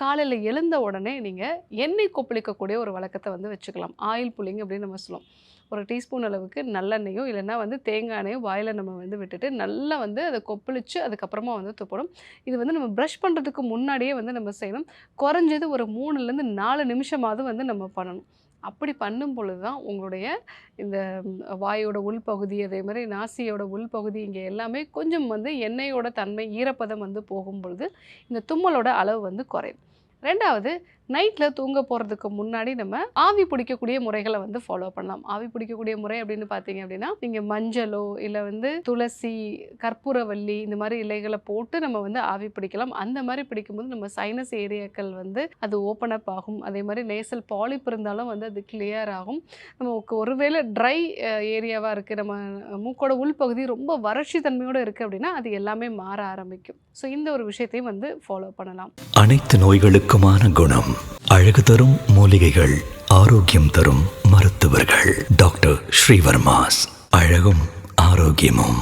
காலையில எழுந்த உடனே நீங்க எண்ணெய் கொப்பளிக்கக்கூடிய ஒரு வழக்கத்த வந்து வச்சுக்கலாம். ஆயில் புல்லிங் அப்படின்னு நம்ம சொல்லுவோம். ஒரு டீஸ்பூன் அளவுக்கு நல்லெண்ணெயோ இல்லைன்னா வந்து தேங்காய் எண்ணெயோ வாயில நம்ம வந்து விட்டுட்டு நல்லா வந்து அத கொப்பளிச்சு அதுக்கப்புறமா வந்து துப்பணும். இது வந்து நம்ம பிரஷ் பண்றதுக்கு முன்னாடியே வந்து நம்ம செய்யணும். குறைஞ்சது ஒரு 3லேருந்து 4 நிமிஷமாவது வந்து நம்ம பண்ணணும். அப்படி பண்ணும் பொழுது தான் உங்களுடைய இந்த வாயோட உள்பகுதி, அதே மாரி நாசியோட உள்பகுதி இங்க எல்லாமே கொஞ்சம் வந்து எண்ணெயோட தன்மை, ஈரப்பதம் வந்து போகும்பொழுது, இந்த தும்மலோட அளவு வந்து குறையும். 2வது நைட்ல தூங்க போறதுக்கு முன்னாடி நம்ம ஆவி பிடிக்கக்கூடிய முறைகள வந்து ஃபாலோ பண்ணலாம். ஆவி பிடிக்கக்கூடிய முறை அப்படின்னு பார்த்தீங்க அப்படின்னா, நீங்க மஞ்சளோ, இல்ல வந்து துளசி, கற்பூரவள்ளி இந்த மாரி இலைகள போட்டு நம்ம வந்து ஆவி பிடிக்கலாம். அந்த மாரி பிடிக்கும்போது நம்ம சைனஸ் ஏரியாக்கள் வந்து அது ஓப்பன் அப் ஆகும். அதே மாரி நேசல் பாலிப் இருந்தாலும் வந்து அது கிளியர் ஆகும். நமக்கு ஒருவேளை ட்ரை ஏரியாவா இருக்கு, நம்ம மூக்கோட உள்பகுதி ரொம்ப வறட்சி தன்மையோட இருக்கு அப்படின்னா, அது எல்லாமே மாற ஆரம்பிக்கும். ஸோ இந்த ஒரு விஷயத்தையும் வந்து ஃபாலோ பண்ணலாம். அனைத்து நோய்களுக்குமான குணம், அழகு தரும் மூலிகைகள், ஆரோக்கியம் தரும் மருத்துவர்கள். டாக்டர் ஸ்ரீவர்மாஸ். அழகும் ஆரோக்கியமும்.